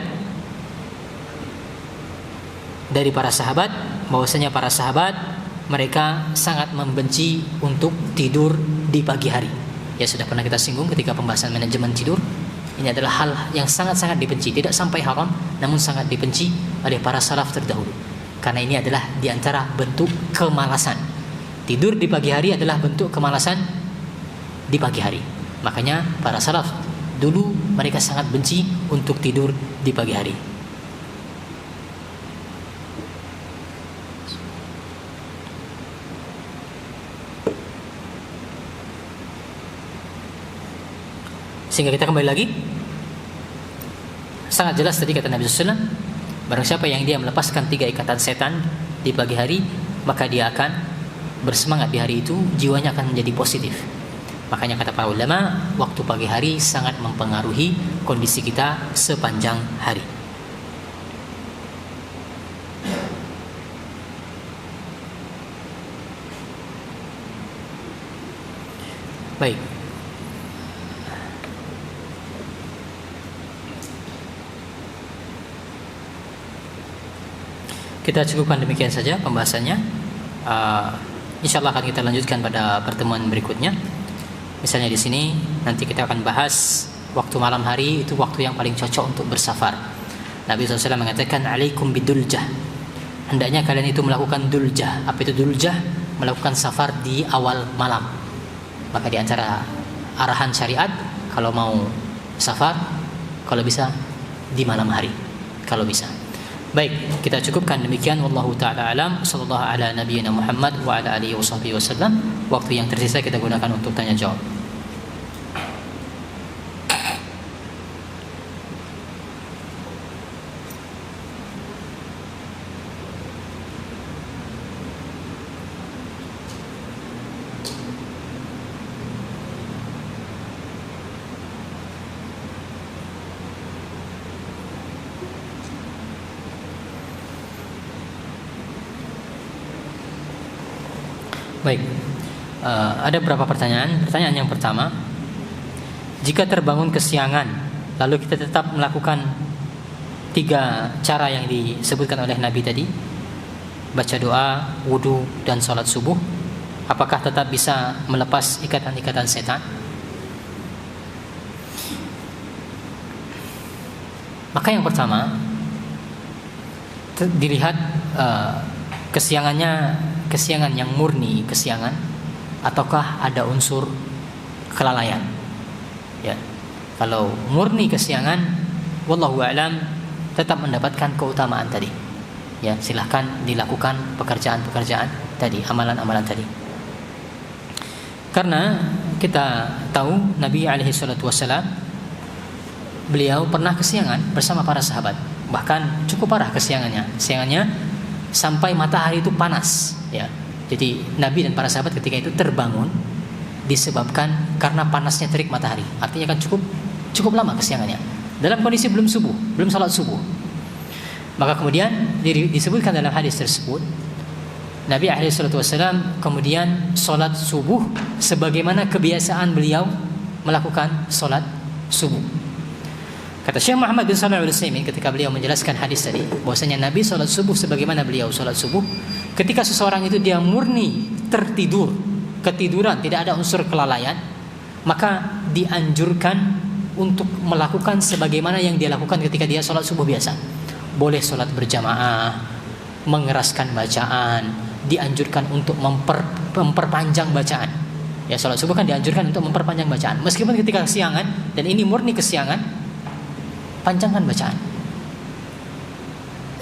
dari para sahabat, bahwasanya para sahabat mereka sangat membenci untuk tidur di pagi hari. Ya, sudah pernah kita singgung ketika pembahasan manajemen tidur. Ini adalah hal yang sangat-sangat dibenci, tidak sampai haram, namun sangat dibenci oleh para salaf terdahulu. Karena ini adalah diantara bentuk kemalasan. Tidur di pagi hari adalah bentuk kemalasan di pagi hari. Makanya para salaf dulu mereka sangat benci untuk tidur di pagi hari. Sehingga kita kembali lagi, sangat jelas tadi kata Nabi SAW, barang siapa yang dia melepaskan 3 ikatan setan di pagi hari, maka dia akan bersemangat di hari itu, jiwanya akan menjadi positif. Makanya kata para ulama, waktu pagi hari sangat mempengaruhi kondisi kita sepanjang hari. Baik. Kita cukupkan demikian saja pembahasannya. Insyaallah akan kita lanjutkan pada pertemuan berikutnya. Misalnya di sini nanti kita akan bahas waktu malam hari itu waktu yang paling cocok untuk bersafar. Nabi SAW mengatakan alaikum biduljah. Hendaknya kalian itu melakukan duljah. Apa itu duljah? Melakukan safar di awal malam. Maka di antara arahan syariat kalau mau safar, kalau bisa di malam hari, kalau bisa. Baik, kita cukupkan demikian. Wallahu taala alam. Sallallahu ala nabiyyina Muhammad wa ala alihi wasallam. Waktu yang tersisa kita gunakan untuk tanya jawab. Baik, ada beberapa pertanyaan. Pertanyaan yang pertama, jika terbangun kesiangan, lalu kita tetap melakukan 3 cara yang disebutkan oleh Nabi tadi, baca doa, wudu, dan sholat subuh, apakah tetap bisa melepas ikatan-ikatan setan? Maka yang pertama, dilihat kesiangan yang murni kesiangan ataukah ada unsur kelalaian. Ya. Kalau murni kesiangan, wallahu a'lam, tetap mendapatkan keutamaan tadi. Ya, silahkan dilakukan pekerjaan-pekerjaan tadi, amalan-amalan tadi. Karena kita tahu Nabi alaihi salatu wasallam beliau pernah kesiangan bersama para sahabat. Bahkan cukup parah kesiangannya. Kesiangannya sampai matahari itu panas, ya. Jadi Nabi dan para sahabat ketika itu terbangun disebabkan karena panasnya terik matahari. Artinya kan cukup lama kesiangannya. Dalam kondisi belum salat subuh. Maka kemudian disebutkan dalam hadis tersebut, Nabi SAW kemudian salat subuh sebagaimana kebiasaan beliau melakukan salat subuh. Kata Syekh Muhammad bin Shalih Al-Utsaimin ketika beliau menjelaskan hadis tadi, bahwasanya Nabi salat subuh sebagaimana beliau salat subuh, ketika seseorang itu dia murni ketiduran, tidak ada unsur kelalaian, maka dianjurkan untuk melakukan sebagaimana yang dia lakukan ketika dia salat subuh biasa. Boleh salat berjamaah, mengeraskan bacaan, dianjurkan untuk memperpanjang bacaan. Ya, salat subuh kan dianjurkan untuk memperpanjang bacaan. Meskipun ketika kesiangan, dan ini murni kesiangan, panjangkan bacaan.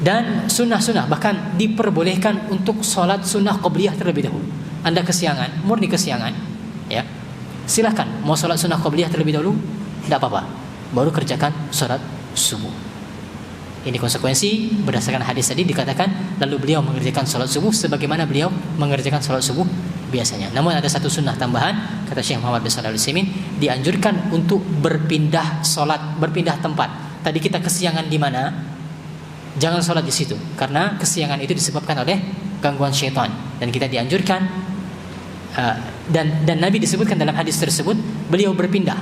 Dan sunnah-sunnah bahkan diperbolehkan untuk sholat sunnah qobliyah terlebih dahulu. Anda kesiangan, murni kesiangan, ya, silahkan mau sholat sunnah qobliyah terlebih dahulu, tidak apa-apa, baru kerjakan sholat subuh. Ini konsekuensi berdasarkan hadis tadi, dikatakan lalu beliau mengerjakan sholat subuh sebagaimana beliau mengerjakan sholat subuh biasanya. Namun ada satu sunnah tambahan, kata Syekh Muhammad bin Shalih Al-Utsaimin, dianjurkan untuk berpindah sholat, berpindah tempat. Tadi kita kesiangan di mana? Jangan sholat di situ, karena kesiangan itu disebabkan oleh gangguan syaitan. Dan kita dianjurkan, dan Nabi disebutkan dalam hadis tersebut, beliau berpindah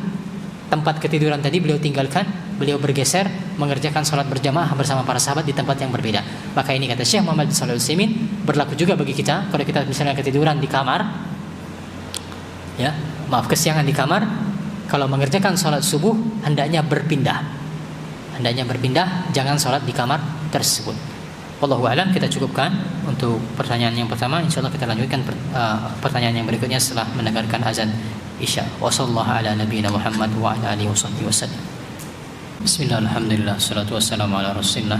tempat ketiduran tadi, beliau tinggalkan, beliau bergeser mengerjakan sholat berjamaah bersama para sahabat di tempat yang berbeda. Maka ini kata Syekh Muhammad bin Shalih Al-Utsaimin berlaku juga bagi kita. Kalau kita misalnya ketiduran di kamar, ya, kesiangan di kamar, kalau mengerjakan sholat subuh hendaknya berpindah, jangan sholat di kamar tersebut. Wallahu a'lam. Kita cukupkan untuk pertanyaan yang pertama. Insyaallah kita lanjutkan pertanyaan yang berikutnya setelah mendengarkan azan Isya. Wassallallahu ala nabiyina Muhammad wa ala alihi wasallam. Bismillah, alhamdulillah, salatu wassalamu ala rasulillah.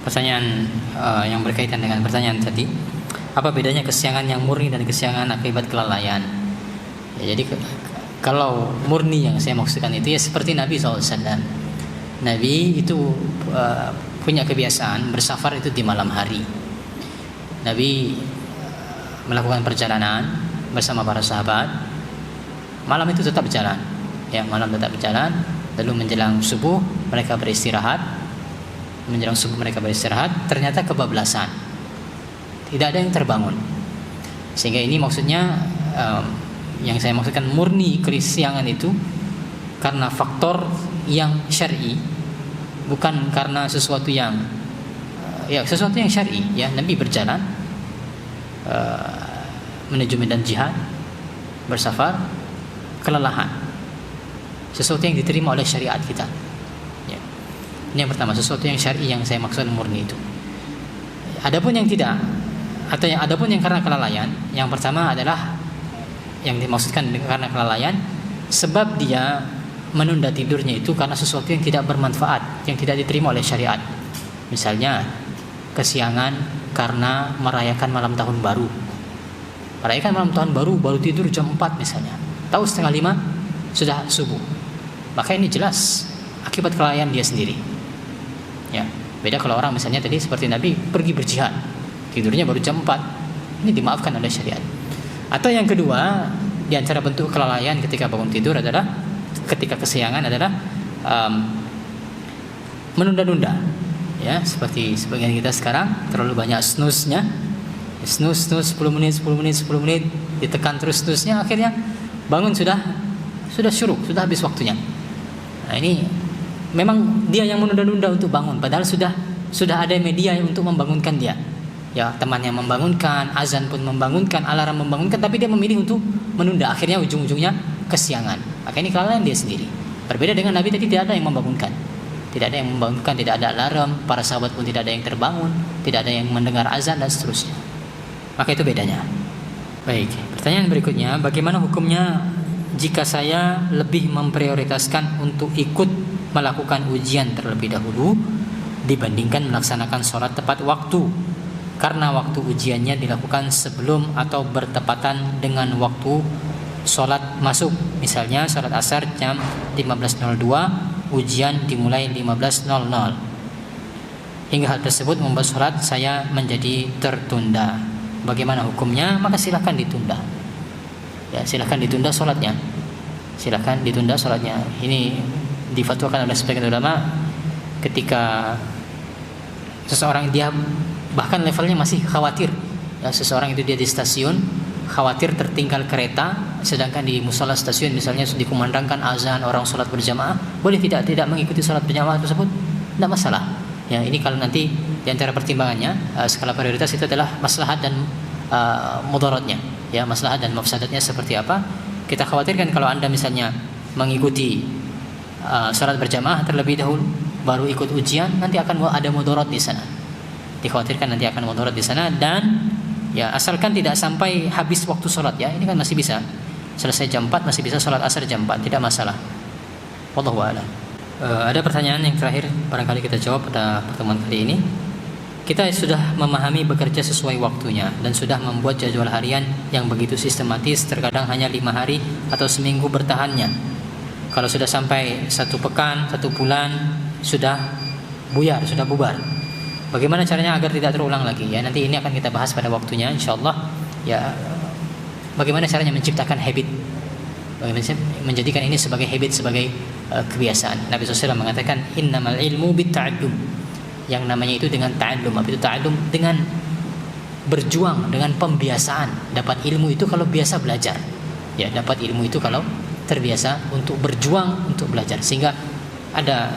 Pertanyaan yang berkaitan dengan pertanyaan tadi, apa bedanya kesiangan yang murni dan kesiangan akibat kelalaian? Ya, jadi kalau murni yang saya maksudkan itu ya seperti Nabi SAW. Nabi itu punya kebiasaan bersafar itu di malam hari. Nabi melakukan perjalanan bersama para sahabat. Malam itu tetap berjalan, ya, malam tetap berjalan. Lalu menjelang subuh mereka beristirahat. Ternyata kebablasan, tidak ada yang terbangun. Sehingga ini maksudnya yang saya maksudkan murni kesiangan itu karena faktor yang syar'i, bukan karena sesuatu yang syar'i. Ya, Nabi berjalan menuju medan jihad, bersafar, kelelahan, sesuatu yang diterima oleh syariat kita. Ya. Ini yang pertama, sesuatu yang syar'i yang saya maksud murni itu. Adapun yang tidak, adapun yang karena kelalaian, yang pertama adalah yang dimaksudkan karena kelalaian, sebab dia menunda tidurnya itu karena sesuatu yang tidak bermanfaat, yang tidak diterima oleh syariat. Misalnya kesiangan karena merayakan malam tahun baru. Merayakan malam tahun baru, baru tidur jam 4 misalnya. Tahu setengah 5 sudah subuh. Maka ini jelas akibat kelalaian dia sendiri. Ya, beda kalau orang misalnya tadi seperti Nabi pergi berjihad, tidurnya baru jam 4. Ini dimaafkan oleh syariat. Atau yang kedua, di antara bentuk kelalaian ketika bangun tidur adalah ketika kesiangan adalah menunda-nunda. Ya, seperti sebagian kita sekarang terlalu banyak snooze-nya. Snooze 10 menit, ditekan terus snooze-nya, akhirnya bangun sudah syuruk, sudah habis waktunya. Nah, ini memang dia yang menunda-nunda untuk bangun, padahal sudah ada media untuk membangunkan dia. Ya, temannya membangunkan, azan pun membangunkan, alarm membangunkan, tapi dia memilih untuk menunda. Akhirnya ujung-ujungnya kesiangan. Maka ini kelalaian dia sendiri. Berbeda dengan Nabi tadi, tidak ada yang membangunkan. Tidak ada yang membangunkan, tidak ada alarm, para sahabat pun tidak ada yang terbangun, tidak ada yang mendengar azan dan seterusnya. Maka itu bedanya. Baik, pertanyaan berikutnya, bagaimana hukumnya jika saya lebih memprioritaskan untuk ikut melakukan ujian terlebih dahulu dibandingkan melaksanakan sholat tepat waktu, karena waktu ujiannya dilakukan sebelum atau bertepatan dengan waktu sholat masuk. Misalnya sholat asar jam 15.02, ujian dimulai 15.00. Hingga hal tersebut membuat sholat saya menjadi tertunda. Bagaimana hukumnya? Maka silakan ditunda. Ya, silakan ditunda sholatnya. Silakan ditunda sholatnya. Ini difatwakan oleh sebagian ulama ketika seseorang dia bahkan levelnya masih khawatir. Ya, seseorang itu dia di stasiun khawatir tertinggal kereta, sedangkan di musola stasiun misalnya dikumandangkan azan, orang sholat berjamaah, boleh tidak mengikuti sholat berjamaah tersebut? Tidak masalah. Ya, ini kalau nanti di antara pertimbangannya skala prioritas itu adalah maslahat dan mudaratnya. Ya, maslahat dan mafsadatnya seperti apa? Kita khawatirkan kalau Anda misalnya mengikuti sholat berjamaah terlebih dahulu baru ikut ujian, nanti akan ada mudarat di sana. Dikhawatirkan nanti akan mudarat di sana, dan ya asalkan tidak sampai habis waktu sholat, ya ini kan masih bisa selesai jam 4, masih bisa sholat asar jam 4, tidak masalah. Wallahu a'lam. Ada pertanyaan yang terakhir barangkali kita jawab pada pertemuan kali ini. Kita sudah memahami bekerja sesuai waktunya dan sudah membuat jadwal harian yang begitu sistematis, terkadang hanya 5 hari atau seminggu bertahannya. Kalau sudah sampai 1 pekan, 1 bulan, sudah buyar, sudah bubar. Bagaimana caranya agar tidak terulang lagi? Ya, nanti ini akan kita bahas pada waktunya, insyaallah. Ya, bagaimana caranya menciptakan habit? Bagaimana menjadikan ini sebagai habit, sebagai kebiasaan. Nabi SAW mengatakan innamal ilmu bitta'allum. Yang namanya itu dengan ta'allum. Apa itu ta'allum? Dengan berjuang, dengan pembiasaan. Dapat ilmu itu kalau biasa belajar. Ya, dapat ilmu itu kalau terbiasa untuk berjuang untuk belajar. Sehingga ada,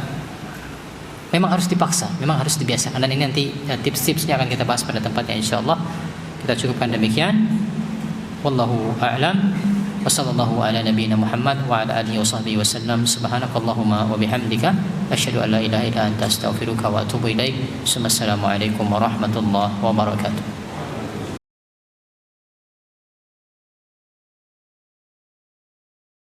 memang harus dipaksa, memang harus dibiasakan. Dan ini nanti tips-tipsnya akan kita bahas pada tempatnya, insyaallah. Kita cukupkan demikian. Wallahu a'lam. Wassallallahu ala nabiyyina Muhammad wa ala alihi washabbihi wasallam. Subhanakallahumma wa bihamdika asyhadu an la ilaha illa anta astaghfiruka wa atubu ilaik. Assalamualaikum warahmatullahi wabarakatuh.